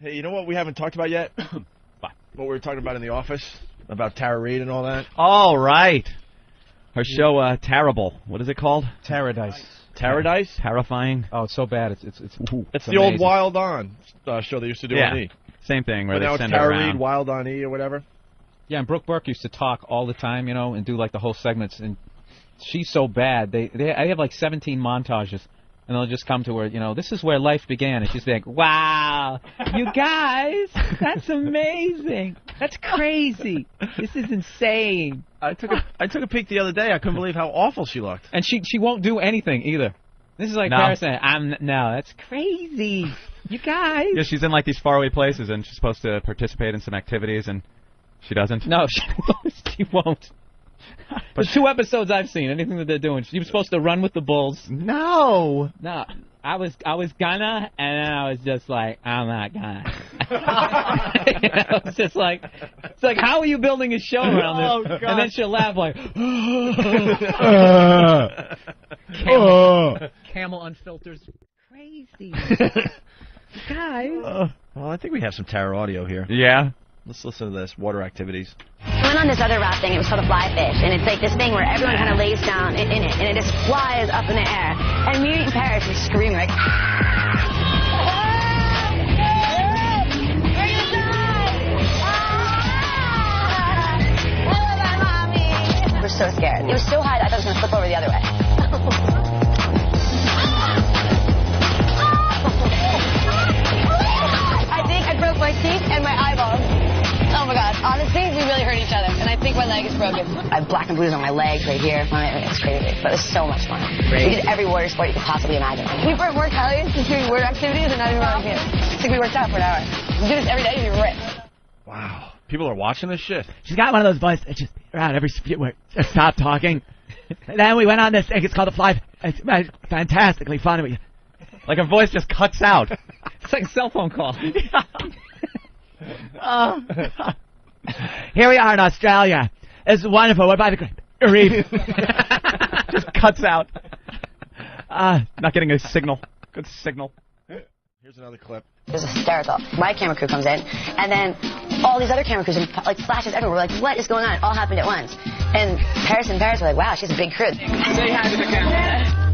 Hey, you know what we haven't talked about yet? What we were talking about in the office? About Tara Reid and all that? Oh, right. Her show, Terrible. What is it called? Taradice. Taradice? Terrifying. Oh, it's so bad. It's the old Wild On show they used to do on E. Same thing. Where but now they it's send Tara her around. Reid, Wild On E or whatever. Yeah, and Brooke Burke used to talk all the time, you know, and do like the whole segments. And she's so bad. I have like 17 montages. And they'll just come to her, you know, this is where life began. And she's like, wow, you guys, that's amazing. That's crazy. This is insane. I took a peek the other day. I couldn't believe how awful she looked. And she won't do anything either. This is like Paris saying, no, that's crazy. You guys. Yeah, she's in like these faraway places and she's supposed to participate in some activities and she doesn't. No, she won't. But the 2 episodes I've seen, anything that they're doing, she was supposed to run with the bulls. No, I was gonna, and then I was just like, I'm not gonna. It's just like, how are you building a show around this? And then she'll laugh like, Camel unfiltered, crazy, guys. Well, I think we have some Tara audio here. Yeah. Let's listen to this. Water activities. I went on this other raft thing. It was called a fly fish, and it's like this thing where everyone kind of lays down in it, and it just flies up in the air. And me and Paris were screaming like, we're so scared. It was so high that I thought it was going to flip over the other way. I think I broke my teeth and my eyeballs. Oh my God. Honestly, we really hurt each other, and I think my leg is broken. I have black and blues on my legs right here. It's crazy, but it was so much fun. We did every water sport you could possibly imagine. We burned more calories just doing water activities than not even running here. It's like we worked out for an hour. We do this every day, and you're ripped. Wow. People are watching this shit. She's got one of those voices that just around every few words. Just stop talking. And then we went on this thing. It's called The Fly. It's fantastically funny. Like her voice just cuts out. It's like a cell phone call. Here we are in Australia. It's wonderful. We're by the Great Reef. Just cuts out. Not getting a signal. Good signal. Here's another clip. It was hysterical. My camera crew comes in, and then all these other camera crews, and like flashes everywhere. We're like, what is going on? It all happened at once. And Paris were like, wow, she's a big crew. Say hi to the camera.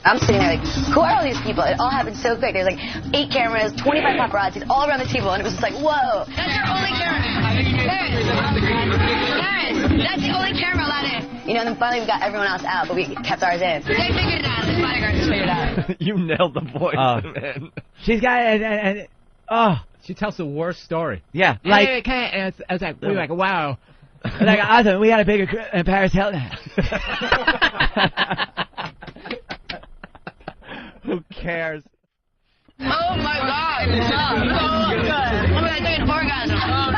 I'm sitting there like, who are all these people? It all happened so quick. There's like 8 cameras, 25 paparazzis all around the table, and it was just like, whoa. That's your only camera. Paris, that's the only camera allowed in. You know, and then finally we got everyone else out, but we kept ours in. They figured it out. The bodyguard just figured it out. You nailed the voice, man. She's got She tells the worst story. Yeah, like I was like, we were like, wow, like awesome. We got a bigger crew than Paris Hilton. Who cares? Oh my God! So good. I'm gonna take an orgasm. Oh,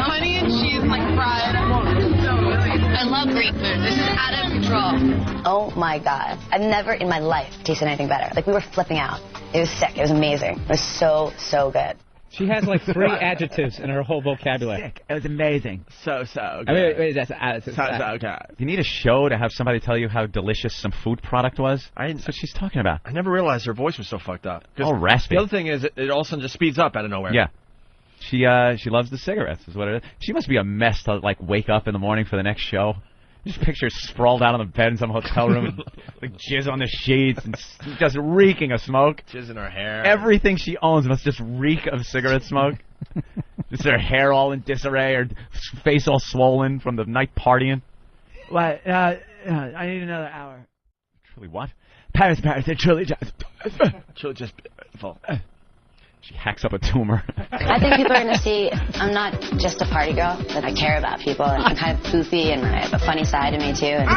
honey and cheese like fried. I love Greek food. This is out of control. Oh my God! I've never in my life tasted anything better. Like we were flipping out. It was sick. It was amazing. It was so good. She has like 3 adjectives in her whole vocabulary. Sick. It was amazing. So good. I mean, wait, that's So good. You need a show to have somebody tell you how delicious some food product was. That's what she's talking about. I never realized her voice was so fucked up. Oh, raspy. The other thing is, it all of a sudden just speeds up out of nowhere. Yeah. She loves the cigarettes, is what it is. She must be a mess to like wake up in the morning for the next show. Just picture her sprawled out on the bed in some hotel room and like jizz on the sheets and just reeking of smoke. Jizz in her hair. Everything she owns must just reek of cigarette smoke. Just her hair all in disarray, her face all swollen from the night partying. What? I need another hour. Truly what? Paris, it truly just... Truly just beautiful. She hacks up a tumor. I think people are going to see I'm not just a party girl, but I care about people, and I'm kind of goofy, and I have a funny side to me, too. And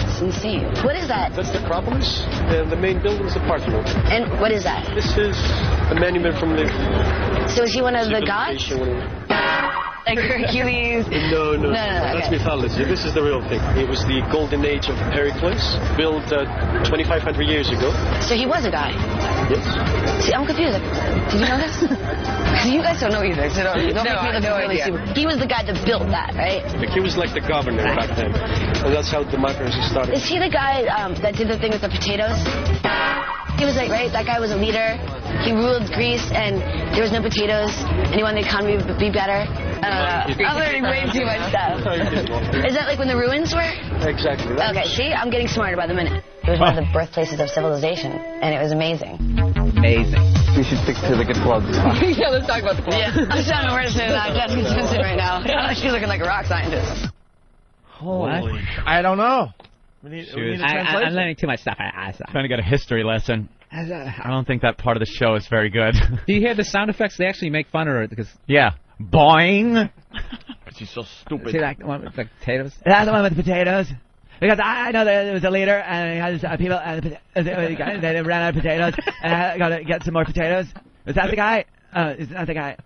it's insane. What is that? That's the Acropolis, and the main building is the parking lot. And what is that? This is a monument from the... So is he one of the gods? Like Hercules? No. That's okay. mythology. This is the real thing. It was the golden age of Pericles, built 2,500 years ago. So he was a guy? Yes. See, I'm confused. Did you know this? You guys don't know either. So don't make me look really stupid. He was the guy that built that, right? Like he was like the governor back then. And that's how democracy started. Is he the guy that did the thing with the potatoes? He was like, right, that guy was a leader. He ruled Greece, and there was no potatoes, and he wanted the economy to be better. I don't know. I'm learning way too much stuff. Is that like when the ruins were? Exactly. Okay, see? I'm getting smarter by the minute. It was one of the birthplaces of civilization, and it was amazing. Amazing. We should stick to the good club. Yeah, let's talk about the club. Yeah, I'm trying to word say that. Jessica Simpson right now. She's looking like a rock scientist. Holy. I don't know. We need a translation. I'm learning too much stuff. Trying to get a history lesson. I don't think that part of the show is very good. Do you hear the sound effects? They actually make fun of her because yeah. Boing. She's so stupid. see that one with the potatoes. That's the one with the potatoes. Because I know there was a leader, and he had his people, and they ran out of potatoes, and I got to get some more potatoes. Is that the guy? Is that the guy?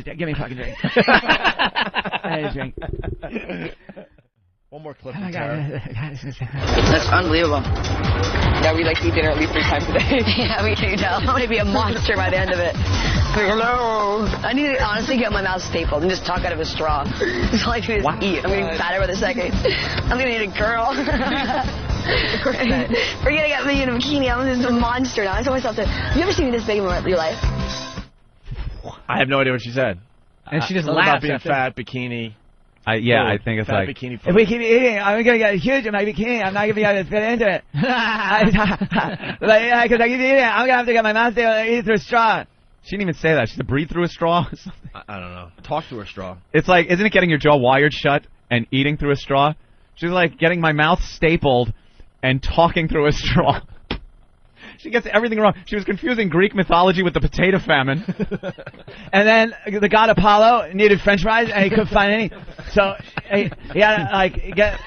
Give me a fucking drink. I need a drink. One more clip. Oh my God. That's unbelievable. Yeah, we like to eat dinner at least 3 times a day. Yeah, we can tell. I'm going to be a monster by the end of it. Hello. I need to honestly get my mouth stapled and just talk out of a straw. That's all I do is eat. I'm getting fatter by the second. I'm going to need a girl. Forgetting about me in a bikini. I'm just a monster now. I told myself that. Have you ever seen me this big in your life? I have no idea what she said. And she just Something laughs about being after. fat, bikini. I think it's fat like bikini. If we keep eating, I'm going to get huge in my bikini. I'm not going to be able to fit into it. Because I keep eating, I'm going to have to get my mouth down and eat through a straw. she didn't even say that. She said breathe through a straw. I don't know. Talk through a straw. It's like, isn't it getting your jaw wired shut and eating through a straw? She's like getting my mouth stapled and talking through a straw. She gets everything wrong. She was confusing Greek mythology with the potato famine. And then the god Apollo needed French fries, and he couldn't find any. So he had to like get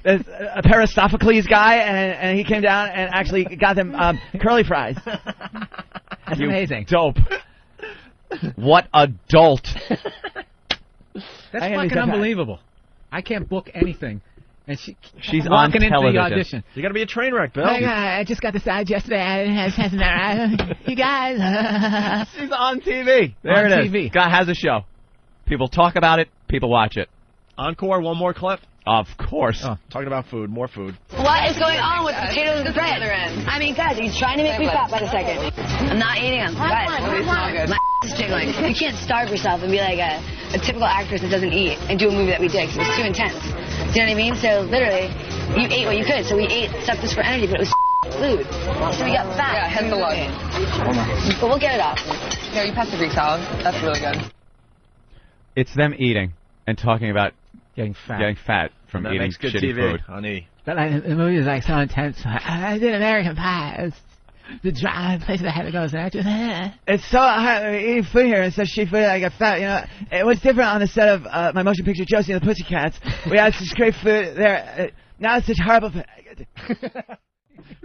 a Peristophocles guy, and he came down and actually got them curly fries. That's amazing. Dope. What a dolt. That's fucking unbelievable. I can't book anything. And she's on walking into the television. audition. You got to be a train wreck, Bill. I just got this ad yesterday. You guys. She's on TV. There On it is. TV. Guy has a show. People talk about it. People watch it. Encore, one more clip. Of course. Talking about food, more food. What is going on with potatoes and bread? I mean, guys, he's trying to make me fat by the second. I'm not eating them. Guys, my is jiggling. You can't starve yourself and be like a typical actress that doesn't eat and do a movie that we did because it was too intense. Do you know what I mean? So literally, you ate what you could. So we ate stuff just for energy, but it was food. So we got fat. Yeah, hence the love. But we'll get it off. Here, you pass the Greek salad. That's really good. It's them eating and talking about Getting fat from That eating makes good shitty TV, food. honey. But like, the movie was like so intense. I did American Pie. It's the dry places I had to go. So I just, It's so hard eating food here. It's so shitty food. I got fat. You know, it was different on the set of my motion picture Josie and the Pussycats. We had such great food there. Now it's such horrible food. I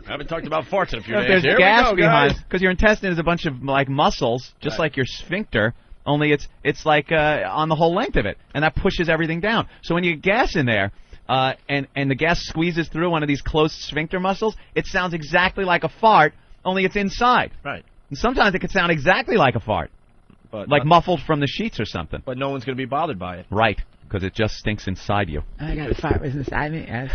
haven't talked about farts in a few If days. there's Here gas we go, behind, guys. because your intestine is a bunch of like muscles, just like your sphincter. Only it's like on the whole length of it, and that pushes everything down. So when you get gas in there, and the gas squeezes through one of these closed sphincter muscles, it sounds exactly like a fart, only it's inside. Right. And sometimes it could sound exactly like a fart, But like muffled from the sheets or something. But no one's going to be bothered by it. Right, because it just stinks inside you. I got a fart was inside me. I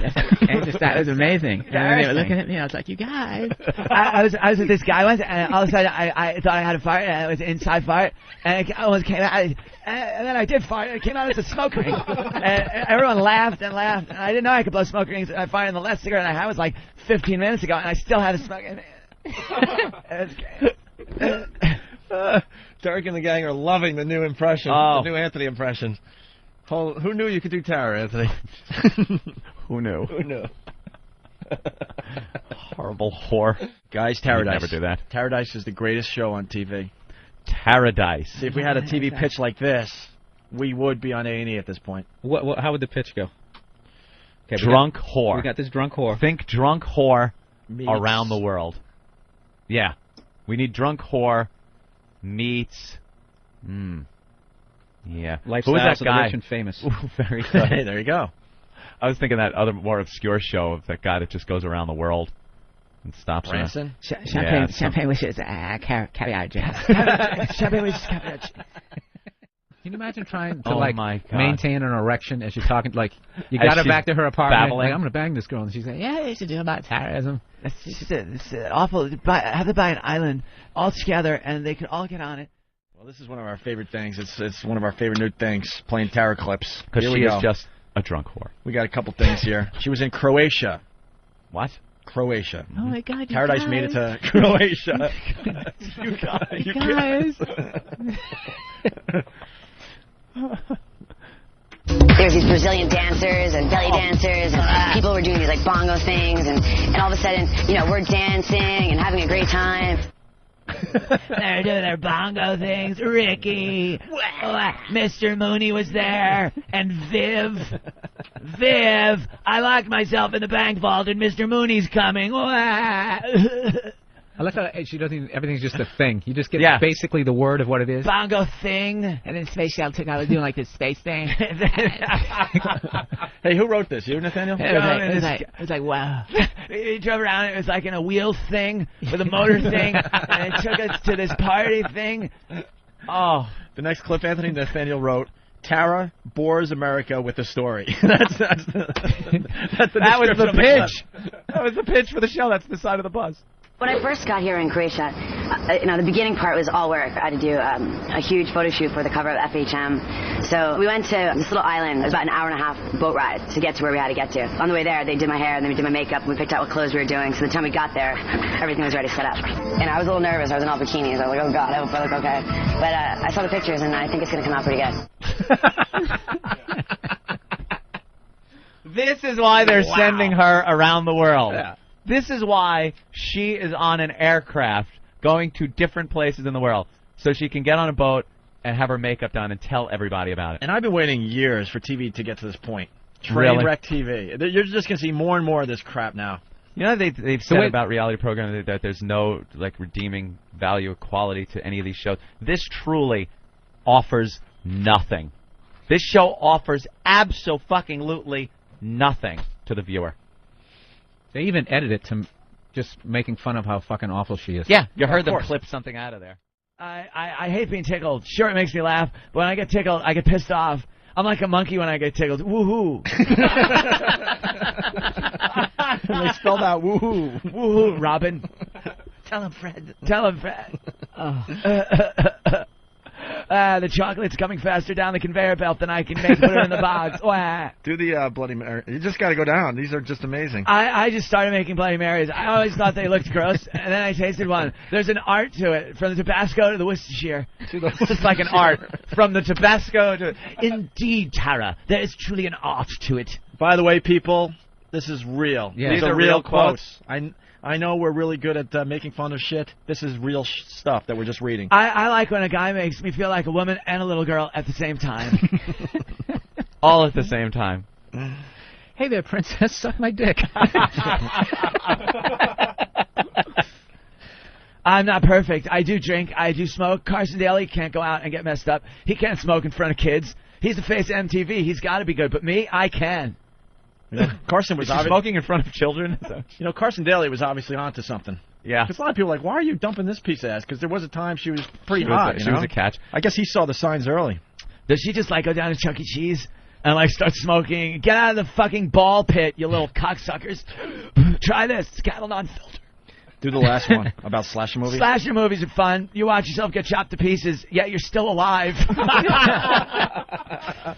just thought it was amazing. And when they were looking at me, I was like, "You guys." I was with this guy once, and all of a sudden I thought I had a fart, and it was an inside fart, and it almost came out. And then I did fart, and it came out as a smoke ring. And everyone laughed and laughed. And I didn't know I could blow smoke rings. I fired, and the last cigarette I had was like 15 minutes ago, and I still had a smoke. It was great. Derek and the gang are loving the new impression, the new Anthony impression. Who knew you could do Tara, Anthony? Who knew? Who knew? Horrible whore. Guys, Taradise. Never do that. Taradise is the greatest show on TV. Taradise. See, if we had a TV pitch like this, we would be on A&E at this point. How would the pitch go? Okay, Drunk whore. We got this drunk whore. Think drunk whore Meets. around the world. Yeah. We need drunk whore meets. Yeah. Who was Lifestyles that of the guy? rich and famous. Ooh, very good. Hey, there you go. I was thinking that other more obscure show of that guy that just goes around the world and stops. Branson? Champagne wishes caviar jazz. Champagne wishes caviar jazz. Can you imagine trying to my God. maintain an erection as you're talking? Like you got her back to her apartment. Babbling. Like, I'm gonna bang this girl, and she's like, "Yeah, you should do about terrorism." It's awful. Have to buy an island all together, and they can all get on it. Well, this is one of our favorite things. It's one of our favorite new things, playing Tara clips. Because she is just a drunk whore. We got a couple things here. She was in Croatia. What? Croatia. Oh my God! Paradise made it to Croatia. You guys. There's these Brazilian dancers and belly dancers, and people were doing these like bongo things, and all of a sudden, we're dancing and having a great time. They're doing their bongo things. Ricky, Mr. Mooney was there, and Viv, I locked myself in the bank vault, and Mr. Mooney's coming. I like how she doesn't even, everything's just a thing. You just get basically the word of what it is. Bongo thing. And then Space Shuttle took out doing like this space thing. Hey, who wrote this? You, Nathaniel? It was like, wow. He drove around, it was like in a wheel thing with a motor thing, and it took us to this party thing. Oh. The next clip, Anthony, Nathaniel wrote, Tara bores America with a story. That's the that was the pitch. That was the pitch for the show. That's the side of the bus. When I first got here in Croatia, the beginning part was all work. I had to do a huge photo shoot for the cover of FHM. So we went to this little island. It was about an hour and a half boat ride to get to where we had to get to. On the way there, they did my hair and then we did my makeup and we picked out what clothes we were doing. So the time we got there, everything was already set up. And I was a little nervous. I was in all bikinis. I was like, oh God, I hope I look okay. But I saw the pictures and I think it's going to come out pretty good. This is why they're sending her around the world. Yeah. This is why she is on an aircraft going to different places in the world, so she can get on a boat and have her makeup done and tell everybody about it. And I've been waiting years for TV to get to this point. Train wreck TV. You're just going to see more and more of this crap now. You know, they've said about reality programs that there's no redeeming value or quality to any of these shows. This truly offers nothing. This show offers abso-fucking-lutely nothing to the viewer. They even edit it to just making fun of how fucking awful she is. Yeah, you heard them clip something out of there. I hate being tickled. Sure, it makes me laugh, but when I get tickled, I get pissed off. I'm like a monkey when I get tickled. Woohoo! They spelled out woohoo. Woohoo, Robin. Tell him, Fred. Tell him, Fred. The chocolate's coming faster down the conveyor belt than I can put her in the box. Do the Bloody Mary. You just got to go down. These are just amazing. I just started making Bloody Marys. I always thought they looked gross, and then I tasted one. There's an art to it, from the Tabasco to the Worcestershire. It's like an art. From the Tabasco to... Indeed, Tara, there is truly an art to it. By the way, people, this is real. Yeah. These are real quotes. I know we're really good at making fun of shit. This is real stuff that we're just reading. I like when a guy makes me feel like a woman and a little girl at the same time. All at the same time. Hey there, princess, suck my dick. I'm not perfect. I do drink. I do smoke. Carson Daly can't go out and get messed up. He can't smoke in front of kids. He's the face of MTV. He's got to be good. But me, I can. You know, Carson was smoking in front of children. You know, Carson Daly was obviously onto something. Yeah. Because a lot of people are like, why are you dumping this piece of ass? Because there was a time she was pretty hot. She was a catch. I guess he saw the signs early. Does she just go down to Chuck E. Cheese and start smoking? Get out of the fucking ball pit, you little cocksuckers. Try this. It's cattle non-filter. Do the last one about slasher movies. Slasher movies are fun. You watch yourself get chopped to pieces, yet you're still alive.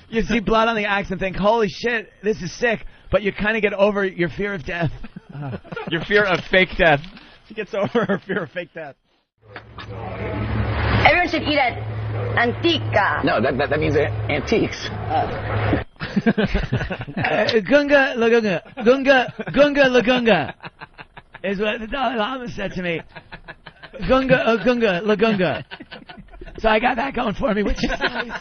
You see blood on the axe and think, holy shit, this is sick. But you kind of get over your fear of death. Your fear of fake death. She gets over her fear of fake death. Everyone should eat at Antica. No, that means antiques. Gunga Lagunga. Gunga Lagunga. Is what the Dalai Lama said to me. Gunga Lagunga. So I got that going for me, which is nice.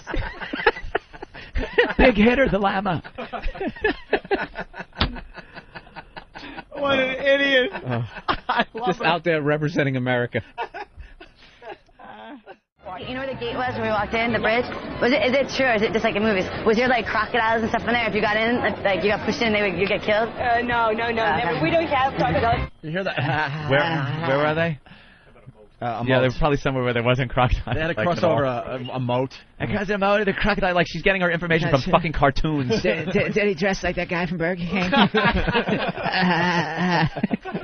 Big hitter, the Lama. What an idiot. Just out there representing America. You know where the gate was when we walked in, the bridge? Is it true, or is it just like in movies? Was there crocodiles and stuff in there? If you got in, you got pushed in, you get killed? No, never. We don't have crocodiles. You hear that? Where are they? A Yeah, moat. they were probably somewhere where there wasn't crocodile. They had to like, cross at all. over a moat. And because of the motor, the crocodile, Like she's getting her information from fucking cartoons. did he dress like that guy from Burger King?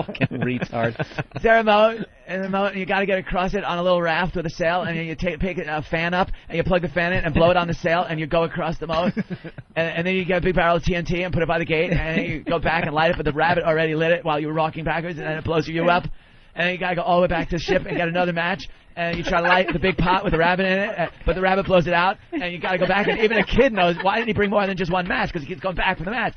Fucking retard. Is there a moat? And the moat, and you got to get across it on a little raft with a sail, and then you take a fan up, and you plug the fan in and blow it on the sail, and you go across the moat, and then you get a big barrel of TNT and put it by the gate, and then you go back and light it, but the rabbit already lit it while you were rocking backwards, and then it blows you up, and then you got to go all the way back to the ship and get another match, and you try to light the big pot with the rabbit in it, but the rabbit blows it out, and you got to go back, and even a kid knows, why didn't he bring more than just one match, because he keeps going back for the match.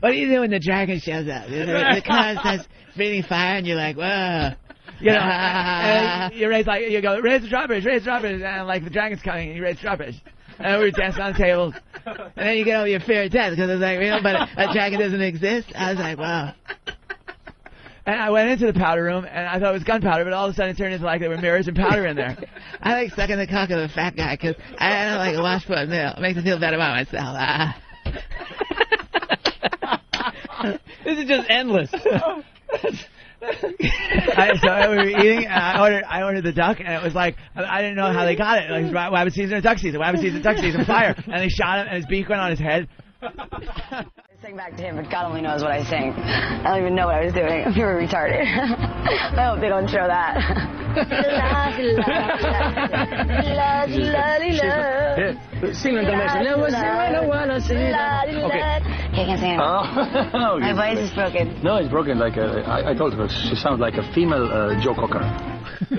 What do you do when the dragon shows up? The car starts breathing fire, and you're like, whoa. You know, and you raise you go, raise the drawbridge, and like the dragon's coming, and you raise the drawbridge. And we were dancing on the tables. And then you get over your fear of death, because it's like, but a dragon doesn't exist. I was like, wow. And I went into the powder room, and I thought it was gunpowder, but all of a sudden it turned into like there were mirrors and powder in there. I like sucking the cock of a fat guy, because I don't like a washboard meal. It makes me feel better about myself. This is just endless. So we were eating, and I ordered the duck, and it was like, I didn't know how they got it. Like, rabbit season or duck season, rabbit season, duck season, fire. And they shot him, and his beak went on his head. I sang back to him, but God only knows what I sang. I don't even know what I was doing. I'm pure retarded. I hope they don't show that. Sing the information. Okay. I can't sing anymore. My voice is broken. No, it's broken. Like I told her, she sounds like a female Joe Cocker.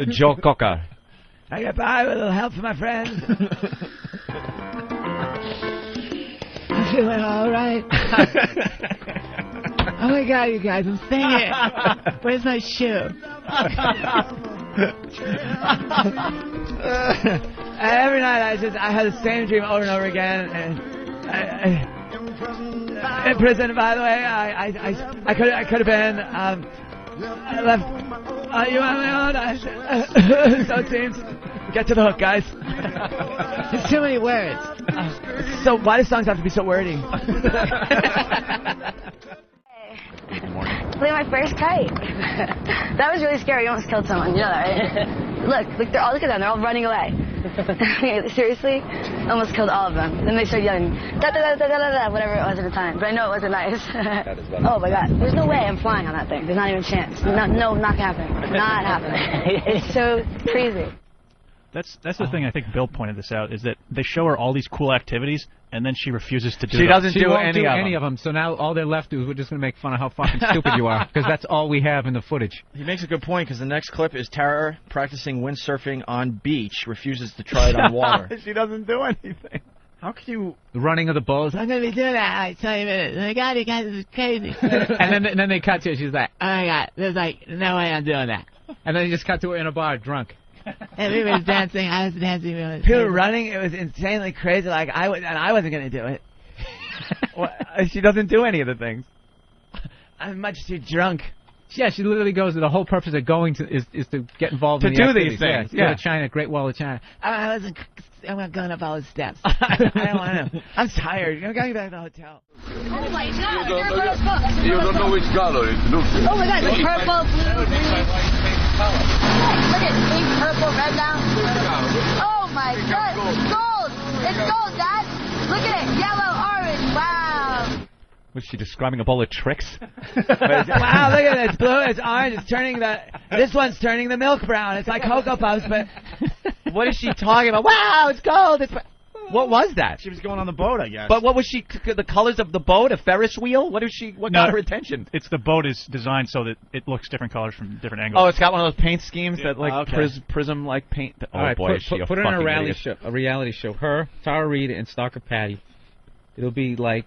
Joe Cocker. I get by with a little help from my friends. I'm feeling all right. Oh my God, you guys, I'm singing. Where's my shoe? Every night I had the same dream over and over again. And in prison, by the way, I could have been left. You on my own. So it seems. Get to the hook, guys. There's too many words. So why do songs have to be so wordy? Play my first kite. That was really scary. You almost killed someone. You know that, right? Look at them. They're all running away. Seriously? Almost killed all of them. Then they started yelling, da da da da da da, whatever it was at the time. But I know it wasn't nice. Oh my God. There's no way I'm flying on that thing. There's not even a chance. No, not happening. Not happening. It's so crazy. That's the thing. I think Bill pointed this out, is that they show her all these cool activities, and then she refuses to do them. She won't do any of them. So now all they're left is we're just going to make fun of how fucking stupid you are, because that's all we have in the footage. He makes a good point, because the next clip is Tara practicing windsurfing on beach, refuses to try it on water. She doesn't do anything. How can you... The running of the bows. I'm going to be doing that in like 20 minutes. Oh my God, you guys, this is crazy. and then they cut to her. She's like, oh my God, there's like no way I'm doing that. And then they just cut to her in a bar, drunk. Everybody was dancing. I was dancing. People were running. It was insanely crazy. Like I wasn't going to do it. She doesn't do any of the things. I'm much too drunk. Yeah, she literally goes. The whole purpose of going to is to get involved in the do these things. Yeah, go to China, Great Wall of China. I'm not going up all the steps. I don't want to. I'm tired. I'm going back to the hotel. Oh my God! You don't know which color it looks like. Oh my God! It's purple, blue, green. Look at pink, purple, red down. Oh my God! It's gold! It's gold, Dad! Look at it! Yellow, orange. Wow! Was she describing a bowl of tricks? Wow! Look at it! It's blue. It's orange. It's turning this one's turning the milk brown. It's like Cocoa Puffs, but what is she talking about? Wow! It's gold. What was that? She was going on the boat, I guess. But what was she? The colors of the boat? A Ferris wheel? What is she? What got her attention? It's the boat is designed so that it looks different colors from different angles. Oh, it's got one of those paint schemes that like prism like paint. Oh all right, boy, put her in a reality show. Her, Tara Reid, and Stalker Patty. It'll be like,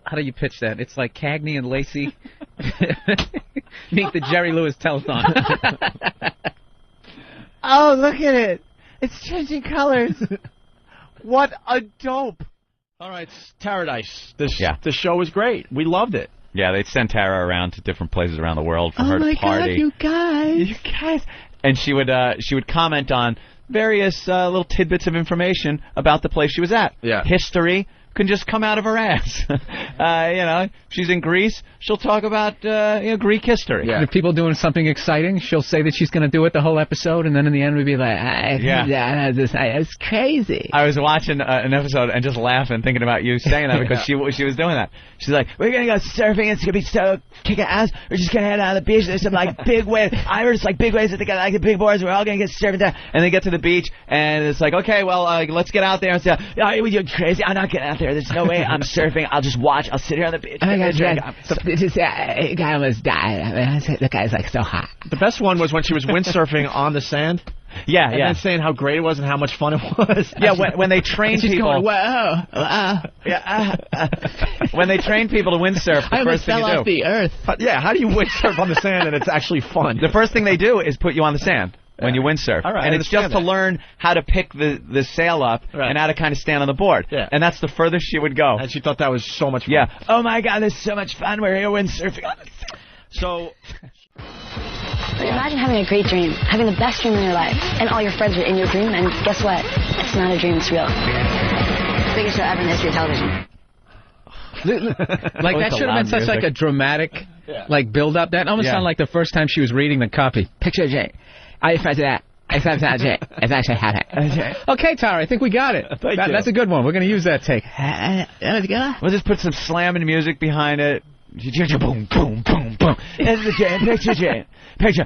how do you pitch that? It's like Cagney and Lacey meet the Jerry Lewis telethon. Oh, look at it! It's changing colors. What a dope! All right, Taradise. This show was great. We loved it. Yeah, they'd send Tara around to different places around the world for her to party. Oh my God, you guys! And she would comment on various little tidbits of information about the place she was at. Yeah. History, can just come out of her ass. She's in Greece, she'll talk about Greek history. Yeah. If people doing something exciting, she'll say that she's going to do it the whole episode, and then in the end we'd be like, it's crazy. I was watching an episode and just laughing, thinking about you saying that because she was doing that. She's like, we're going to go surfing, it's going to be so kicking ass, we're just going to head out on the beach, there's some like big waves, Irish like big waves, they got like the big boards, we're all going to get surfing down, and they get to the beach, and it's like, okay, well, let's get out there and say, you're crazy, I'm not getting out there, there's no way I'm surfing, I'll just watch, I'll sit here on the beach. Oh my God, a guy almost died. I mean, the guy's like so hot. The best one was when she was windsurfing on the sand. Yeah, and then saying how great it was and how much fun it was. Yeah, when they train people. Going, whoa. When they train people to windsurf, the first thing you do. I fell off the earth. Yeah, how do you windsurf on the sand and it's actually fun? The first thing they do is put you on the sand. When you windsurf. All right, and it's just to learn how to pick the sail up and how to kind of stand on the board. Yeah. And that's the furthest she would go. And she thought that was so much fun. Yeah. Oh my God, this is so much fun. We're here windsurfing on the sand. So... Imagine having a great dream, having the best dream in your life, and all your friends are in your dream, and guess what? It's not a dream, it's real. Biggest show ever in the history of television. Like that should have been such like a dramatic like build up. That almost sounded like the first time she was reading the copy. Picture Jay. Are you friends with that? Except not Jay. It's actually happening. Okay, Tara, I think we got it. That's a good one. We're going to use that take. That was good. We'll just put some slamming music behind it. Boom, boom, boom, boom. This is the Jay. Picture Jay. Picture.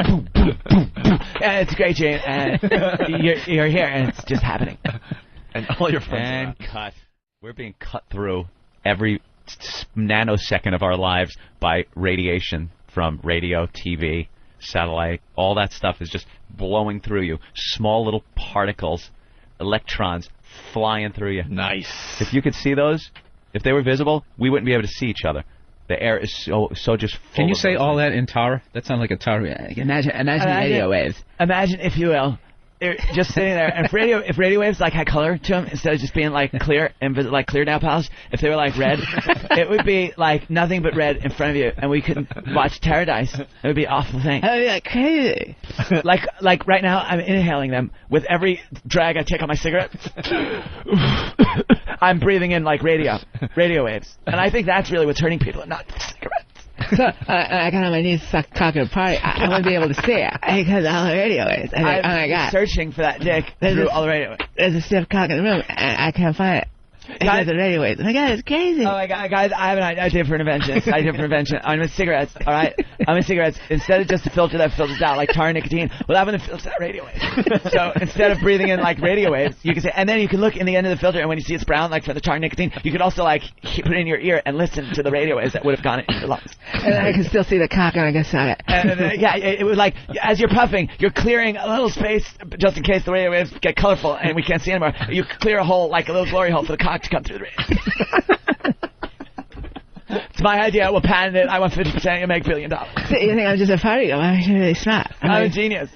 Boom, boom, boom, boom. It's great, Jay. You're here, and it's just happening. And all your friends. And cut. We're being cut through every nanosecond of our lives by radiation from radio, TV, satellite. All that stuff is just blowing through you. Small little particles, electrons flying through you. Nice. If you could see those, if they were visible, we wouldn't be able to see each other. The air is so just full. Can you of say those all things. that in Tara? That sounds like a Tara. Imagine radio waves. Imagine, if you will, they're just sitting there, and if radio waves like had color to them instead of just being like clear and like clear now pals, if they were like red, it would be like nothing but red in front of you, and we could watch Paradise. It would be an awful thing. That would be like crazy. like right now, I'm inhaling them with every drag I take on my cigarette. I'm breathing in like radio waves, and I think that's really what's hurting people, not cigarettes. So I got on my knees, suck cock at a party. I wouldn't be able to see it because all the radio waves. Oh my God! Searching for that dick through all the radio waves. There's a stiff cock in the room, and I can't find it. Guys, the radio waves. Oh my God, it's crazy. Oh my God, guys, I have an idea for an invention. I'm with cigarettes. All right, I'm with cigarettes. Instead of just a filter that filters out like tar and nicotine, we'll have one that filters out radio waves. So instead of breathing in like radio waves, you can say, and then you can look in the end of the filter, and when you see it's brown, like for the tar and nicotine, you could also like put it in your ear and listen to the radio waves that would have gone into your lungs. And I can still see the cock, and I can suck it. And yeah, it would like as you're puffing, you're clearing a little space just in case the radio waves get colorful and we can't see anymore. You clear a hole like a little glory hole for the cock to come through the radio. It's my idea. We'll patent it. I want 50%. You make $1 billion. So you think I'm just a party girl? I'm actually really smart. I'm a genius.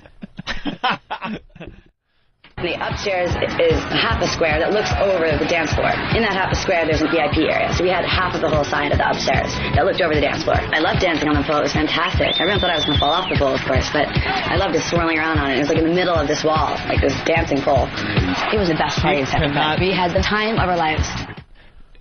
The upstairs is half a square that looks over the dance floor. In that half a square, there's a VIP area. So we had half of the whole side of the upstairs that looked over the dance floor. I loved dancing on the pole. It was fantastic. Everyone thought I was going to fall off the pole, of course, but I loved just swirling around on it. It was like in the middle of this wall, like this dancing pole. It was the best party we've ever had. We had the time of our lives.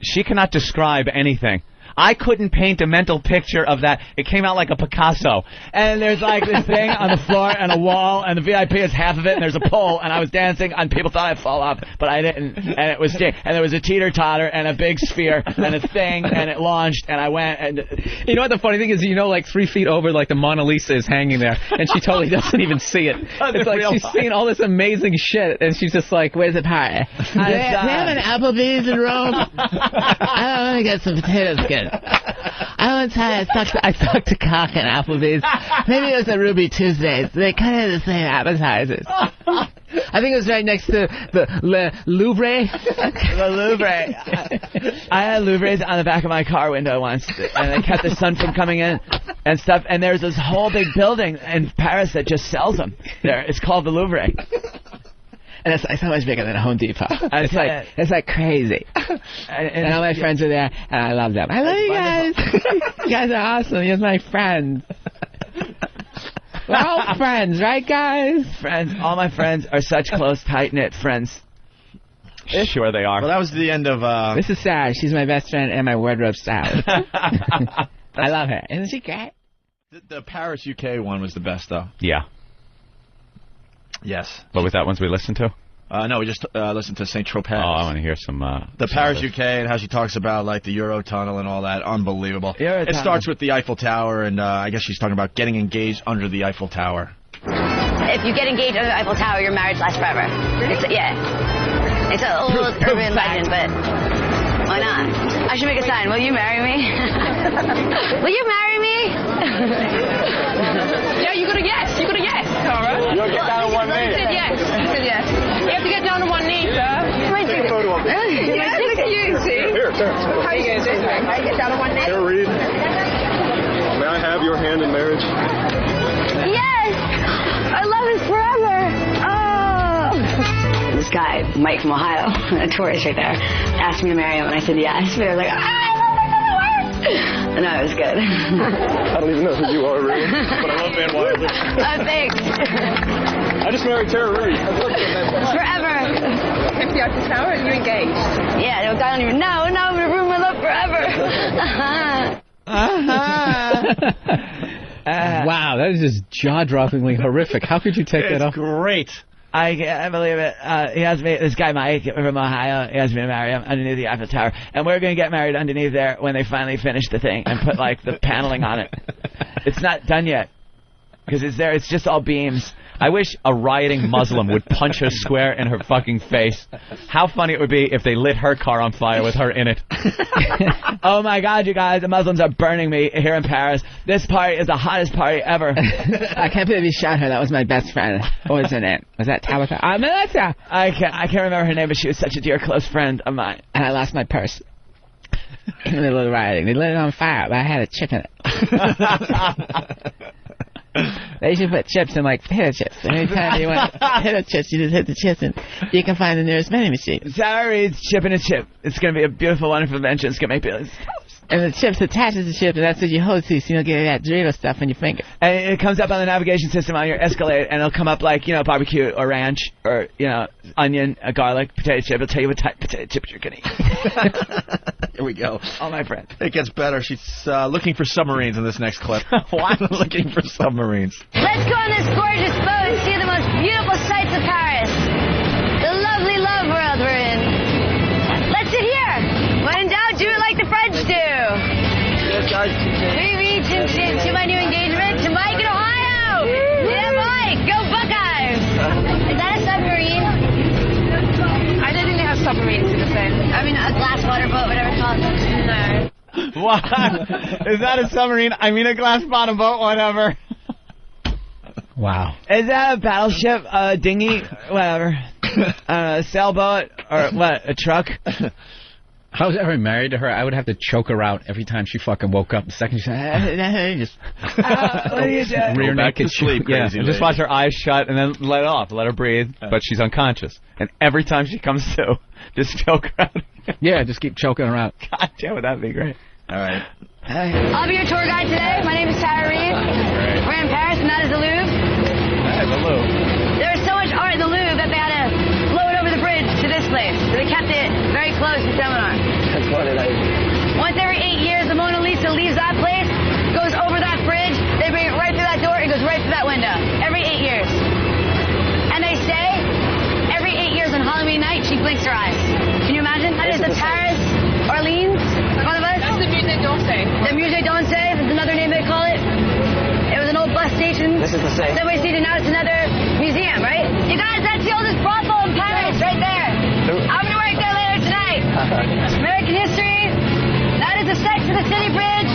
She cannot describe anything. I couldn't paint a mental picture of that. It came out like a Picasso. And there's like this thing on the floor and a wall, and the VIP is half of it, and there's a pole, and I was dancing, and people thought I'd fall off, but I didn't. And it was and there was a teeter-totter and a big sphere and a thing, and it launched, and I went. And you know what the funny thing is? You know, like 3 feet over, like the Mona Lisa is hanging there, and she totally doesn't even see it. It's like she's seeing all this amazing shit, and she's just like, "Where's the pie? Do they have an Applebee's in Rome? I want to get some potato skin." I want to tell you, I sucked a cock in Applebee's. Maybe it was a Ruby Tuesdays. They kind of have the same appetizers. I think it was right next to the Louvre. The Louvre. I had Louvres on the back of my car window once, and they kept the sun from coming in and stuff. And there's this whole big building in Paris that just sells them. There, it's called the Louvre. And it's so much bigger than a Home Depot. It's like crazy. And all my friends are there, and I love them. I love you guys. You guys are awesome. You're my friends. We're all friends, right, guys? Friends. All my friends are such close, tight-knit friends. Sure they are. Well, that was the end of... This is Sarah. She's my best friend and my wardrobe stylist. I love her. Isn't she great? The Paris, UK one was the best, though. Yeah. Yes. What was that one we listened to? No, we just listened to St. Tropez. Oh, I want to hear some... the Paris, UK, and how she talks about, like, the Eurotunnel and all that. Unbelievable. Eurotunnel. It starts with the Eiffel Tower, and I guess she's talking about getting engaged under the Eiffel Tower. If you get engaged under the Eiffel Tower, your marriage lasts forever. It's an old urban legend, but why not? I should make a sign. Will you marry me? Will you marry me? Yeah, you got a yes. You got a yes, Tara. You gotta get down on one knee. You said yes. You said yes. You have to get down on one knee, sir. Take a photo of me. Yeah, look at you, see? Here, Tara. How you going to do it? How you get down on one knee? Here, Reid. May I have your hand in marriage? Yes! I love it forever! Oh! This guy, Mike from Ohio, a tourist right there, asked me to marry him, and I said yes. But I was like, no, it was good. I don't even know who you are, really. But I love Van Wilder. Thanks. I just married Tara Reid. Forever. Empty out the tower and you engaged. Yeah, I don't even know. Now I'm going to ruin my love forever. Wow, that is just jaw-droppingly horrific. How could you take that off? Great. I can't believe it. He has me, this guy Mike from Ohio, he has me to marry him underneath the Eiffel Tower. And we're going to get married underneath there when they finally finish the thing and put, like, the paneling on it. It's not done yet. Because it's there, it's just all beams. I wish a rioting Muslim would punch her square in her fucking face. How funny it would be if they lit her car on fire with her in it. Oh my God, you guys, the Muslims are burning me here in Paris. This party is the hottest party ever. I can't believe you shot her. That was my best friend. What was her name? Was that Tabitha? Melissa. I can't remember her name, but she was such a dear close friend of mine. And I lost my purse. In the middle of the rioting. They lit it on fire, but I had a chip in it. They should put chips in, like, potato chips. Every time you want potato chips, you just hit the chips and you can find the nearest vending machine. Sarah Reid's Chip in a Chip. It's going to be a beautiful, wonderful invention. It's going to make people... And the chips attaches the chip, and that's what you hold to, so you don't get that Dorito stuff on your finger. And it comes up on the navigation system on your Escalade, and it'll come up like, you know, barbecue or ranch or, you know, onion, garlic, potato chip. It'll tell you what type of potato chip you're going to eat. Here we go. Oh, my friend. It gets better. She's looking for submarines in this next clip. What? Looking for submarines. Let's go on this gorgeous boat and see the most beautiful sights of Paris. The lovely love world we're in. Let's sit here. When in doubt, do it like the French do. We reach to my new engagement to Mike in Ohio. Yeah, Mike. Go Buckeyes. Is that a submarine? I don't think they have submarines in the thing. I mean, a glass water boat, whatever it's called. No. What? Is that a submarine? I mean a glass bottom boat, whatever. Wow. Is that a battleship, a dinghy, whatever? A sailboat, or what, a truck? If I was ever married to her, I would have to choke her out every time she fucking woke up. The second she said, just what are you doing? rear back to naked sleep, Yeah, crazy And just watch her eyes shut and then let it off. Let her breathe, but she's unconscious. And every time she comes to, just choke her out. yeah, just keep choking her out. God damn it, that'd be great. All right. I'll be your tour guide today. My name is Tara Reid. We're in Paris, and that is the Louvre. That is a Louvre. There was so much art in the Louvre that they had to blow it over the bridge to this place. So they kept it very close to Seminar. Once every 8 years, the Mona Lisa leaves that place, goes over that bridge, they bring it right through that door, it goes right through that window. Every 8 years. And they say, every 8 years on Halloween night, she blinks her eyes. Can you imagine? That is the Paris Orleans, one of us. That's the Musée d'Orsay. The Musée d'Orsay is another name they call it. It was an old bus station. This is the same. Subway station, now it's another museum, right? You guys, that's the oldest brothel in Paris, right there. I'm going to work there later tonight. American history. That is the sex of the city bridge,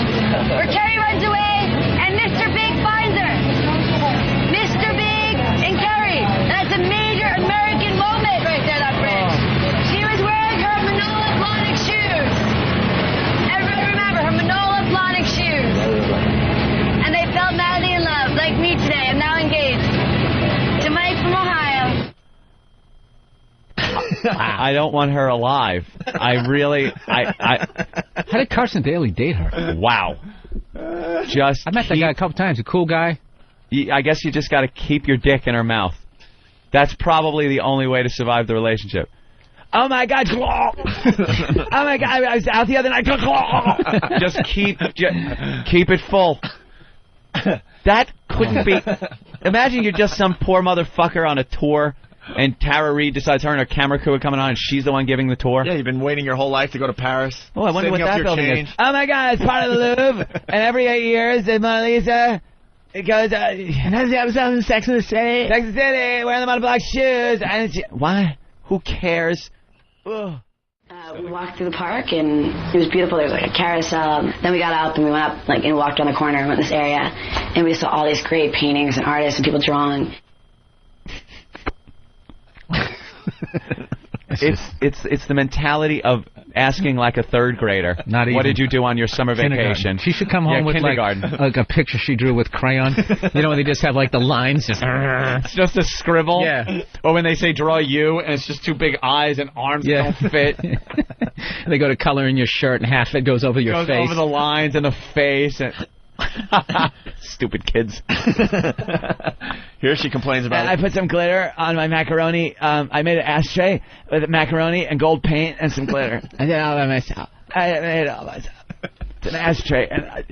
where Carrie runs away, and Mr. Big finds her. Mr. Big and Carrie. That's a major American moment right there, that bridge. She was wearing her Manolo Blahnik shoes. Everybody remember her Manolo Blahnik shoes. And they fell madly in love, like me today. I'm now engaged to Mike from Ohio. I don't want her alive. I really, How did Carson Daly date her? wow. Just I met that guy a couple times. A cool guy. I guess you just got to keep your dick in her mouth. That's probably the only way to survive the relationship. Oh my God! Oh my God! I was out the other night. Just keep it full. That couldn't be. Imagine you're just some poor motherfucker on a tour, and Tara Reid decides her and her camera crew are coming on, and she's the one giving the tour. Yeah, you've been waiting your whole life to go to Paris. Oh, I wonder what that building is. Oh my God! It's part of the Louvre, and every 8 years, the Mona Lisa. It goes. And that's the episode of Sex and the City. Sex and the City, wearing the model black shoes, and it's, why? Who cares? We walked through the park, and it was beautiful. There was like a carousel. Then we got up, and we went up, like, and walked around the corner and went in this area, and we saw all these great paintings and artists and people drawing. It's the mentality of asking like a third grader. Not even. What did you do on your summer vacation? She should come home with like a picture she drew with crayon. You know when they just have like the lines just. It's just a scribble. Yeah. Or when they say draw you and it's just two big eyes and arms that don't fit. They go to color in your shirt and half it goes over your face. Goes over the lines and the face. And stupid kids. Here she complains about I put some glitter on my macaroni. I made an ashtray with macaroni and gold paint and some glitter. I did it all by myself. I made it all myself. It's an ashtray. And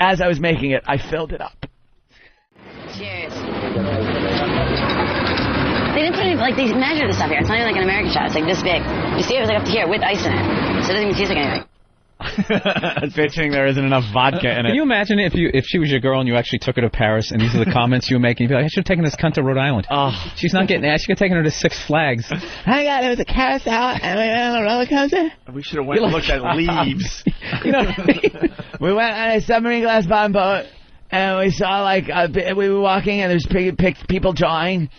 as I was making it, I filled it up. Cheers. They didn't put any, like, they measured the stuff here. It's not even like an American shot. It's like this big. You see, it was like up to here with ice in it. So it doesn't even taste like anything. Bitching there isn't enough vodka in it. Can you imagine if she was your girl and you actually took her to Paris and these are the comments you were making? You'd be like, I should have taken this cunt to Rhode Island. Oh. She's not getting that. She could have taken her to Six Flags. Oh my God, there was a carousel and we went on a roller coaster. We should have went and looked at leaves. You know what I mean? We went on a submarine glass bottom boat and we saw like we were walking and there's people drawing.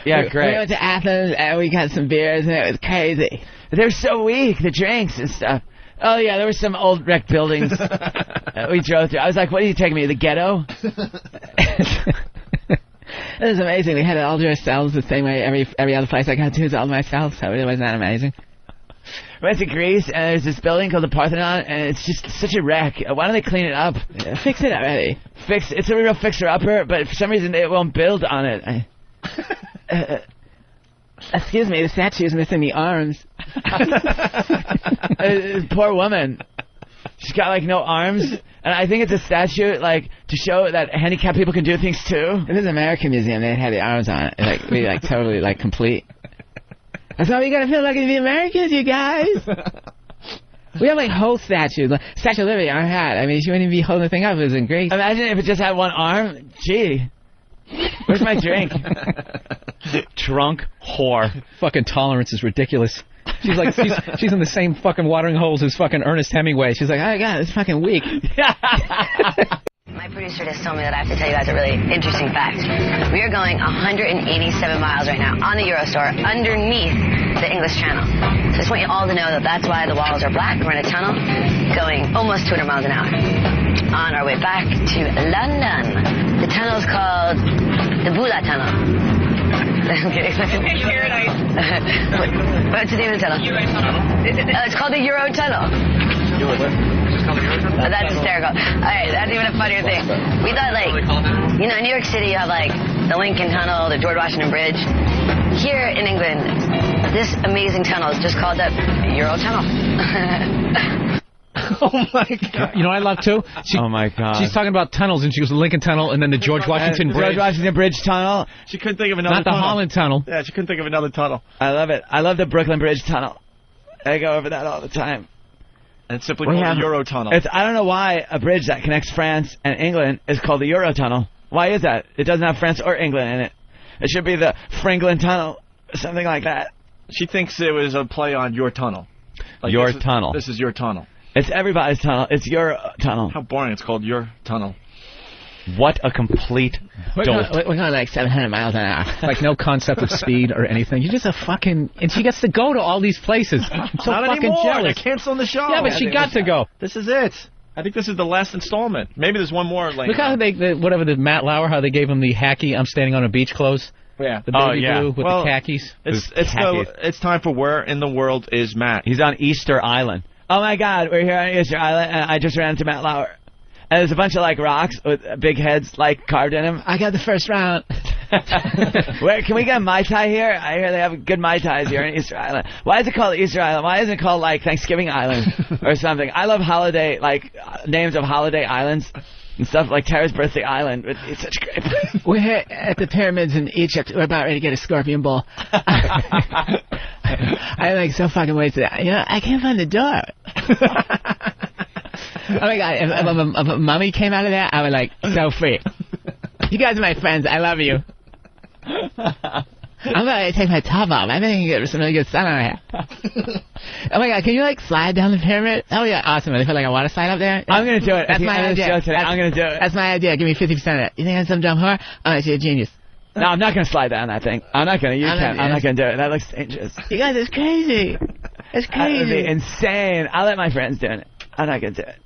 Yeah, great. We went to Athens and we got some beers and it was crazy. They were so weak, the drinks and stuff. Oh, yeah, there were some old wrecked buildings we drove through. I was like, what are you taking me, the ghetto? It was amazing. We had it all to ourselves the same way every other place I got to was all to myself, so it wasn't that amazing. We went to Greece, and there's this building called the Parthenon, and it's just such a wreck. Why don't they clean it up? Fix it already. It's a real fixer-upper, but for some reason they won't build on it. Excuse me, the statue is missing the arms. Poor woman. She's got, like, no arms. And I think it's a statue, like, to show that handicapped people can do things, too. It is an American museum. They had the arms on it. Like, be, like, totally, like, complete. That's why we gotta feel like the Americans, you guys. We have, like, whole statues. Like, Statue of Liberty, arm hat. I mean, she wouldn't even be holding the thing up. It was in Greece. Imagine if it just had one arm. Gee. Where's my drink? Drunk whore. Fucking tolerance is ridiculous. She's like, she's in the same fucking watering holes as fucking Ernest Hemingway. She's like, oh, God, it's fucking weak. My producer just told me that I have to tell you guys a really interesting fact. We are going 187 miles right now on the Eurostar underneath the English Channel. So I just want you all to know that that's why the walls are black. We're in a tunnel going almost 200 miles an hour. On our way back to London. The tunnel is called the Bula Tunnel. I'm kidding. What's the name of the tunnel? Euro Tunnel. It's called the Euro Tunnel. That's hysterical. Alright, that's even a funnier thing. We thought, like, you know, in New York City you have, like, the Lincoln Tunnel, the George Washington Bridge. Here in England, this amazing tunnel is just called the Euro Tunnel. Oh, my God. You know what I love, too? Oh, my God. She's talking about tunnels, and she goes the Lincoln Tunnel and then the George Washington Bridge. George Washington Bridge Tunnel. She couldn't think of another tunnel. Not the Holland Tunnel. Yeah, she couldn't think of another tunnel. I love it. I love the Brooklyn Bridge Tunnel. I go over that all the time. And it's simply called the Euro Tunnel. I don't know why a bridge that connects France and England is called the Euro Tunnel. Why is that? It doesn't have France or England in it. It should be the Franklin Tunnel or something like that. She thinks it was a play on your tunnel. Like your tunnel. This is your tunnel. It's everybody's tunnel. It's your tunnel. How boring. It's called your tunnel. What a complete dope. We're going like 700 miles an hour. Like no concept of speed or anything. You're just a fucking... And she gets to go to all these places. I'm so Not fucking anymore. jealous. They're canceling the show. Yeah, but she got to go. This is it. I think this is the last installment. Maybe there's one more later. Look how the Matt Lauer, how they gave him the hacky I'm standing on a beach clothes. Yeah. The baby blue with the khakis. It's time for Where in the World is Matt? He's on Easter Island. Oh, my God. We're here on Easter Island, and I just ran into Matt Lauer. And there's a bunch of, like, rocks with big heads, like, carved in them. I got the first round. Where can we get a Mai Tai here? I hear they have good Mai Tais here in Easter Island. Why is it called Easter Island? Why isn't it called like Thanksgiving Island or something? I love holiday names of holiday islands and stuff like Tara's Birthday Island. It's such a great place. We're here at the pyramids in Egypt. We're about ready to get a scorpion bowl. I'm like so fucking wasted. I can't find the door. Oh my god, if a mummy came out of there, I would like so free. You guys are my friends. I love you. I'm gonna take my top off. I think I can get some really good sun on here. Oh my god, can you like slide down the pyramid? Oh yeah, awesome. They put like a water slide up there. I'm gonna do it. That's my idea. I'm gonna do it. That's my idea. Give me 50% of it. You think I'm some dumb whore? Oh, you're a genius. No, I'm not gonna slide down that thing. I'm not gonna. I'm not gonna do it. That looks dangerous. You guys, it's crazy. It's crazy. That would be insane. I'll let my friends do it. I'm not gonna do it.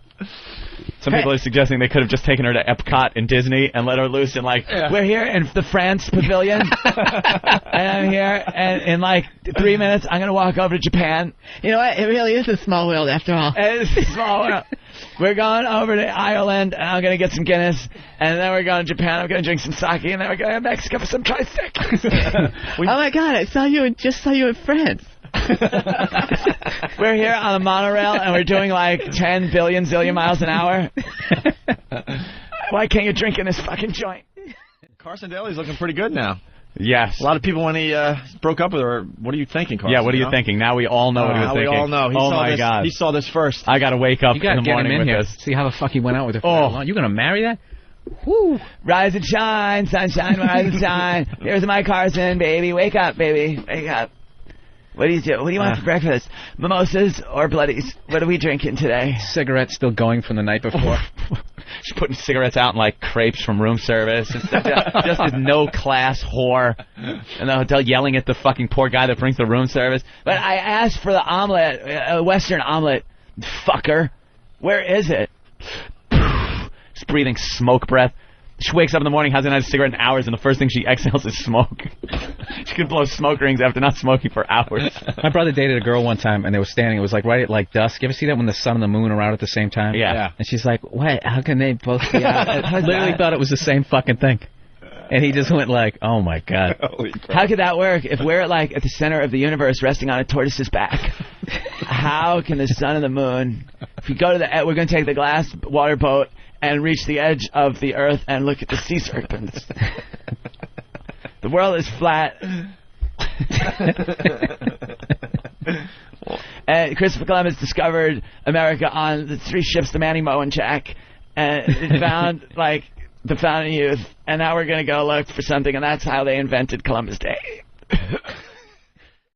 Some people are suggesting they could have just taken her to Epcot in Disney and let her loose in We're here in the France Pavilion, and I'm here, and in like 3 minutes, I'm gonna walk over to Japan. You know what? It really is a small world after all. It's a small world. We're going over to Ireland, and I'm gonna get some Guinness, and then we're going to Japan. I'm gonna drink some sake, and then we're going to Mexico for some tricycles. Oh my god! I just saw you in France. We're here on a monorail, and we're doing like 10 billion zillion miles an hour. Why can't you drink in this fucking joint? Carson Daly's looking pretty good now. Yes. A lot of people, when he broke up with her, what are you thinking, Carson? Yeah, what are you thinking? Now we all know what he was thinking. We all know. God. He saw this first. I got to wake up in the morning with this. See how the fuck he went out with her for that long. You going to marry that? Woo. Rise and shine, sunshine, rise and shine. Here's my Carson, baby. Wake up, baby. Wake up. What do you do? What do you want for breakfast? Mimosas or bloodies? What are we drinking today? Cigarettes still going from the night before. She's putting cigarettes out in like crepes from room service. Just this no-class whore in the hotel yelling at the fucking poor guy that brings the room service. But I asked for the omelet, a Western omelet. Fucker. Where is it? Just breathing smoke breath. She wakes up in the morning, hasn't had a cigarette in hours, and the first thing she exhales is smoke. She could blow smoke rings after not smoking for hours. My brother dated a girl one time, and they were standing. It was like right at like dusk. You ever see that when the sun and the moon are out at the same time? Yeah. And she's like, "What? How can they both be out?" I literally thought it was the same fucking thing. And he just went like, "Oh my god." How could that work if we're like at the center of the universe, resting on a tortoise's back? How can the sun and the moon? If we go to we're going to take the glass water boat and reach the edge of the earth and look at the sea serpents. The world is flat. And Christopher Columbus discovered America on the 3 ships, the Manny, Mo, and Jack, and it found like the founding youth. And now we're going to go look for something, and that's how they invented Columbus Day.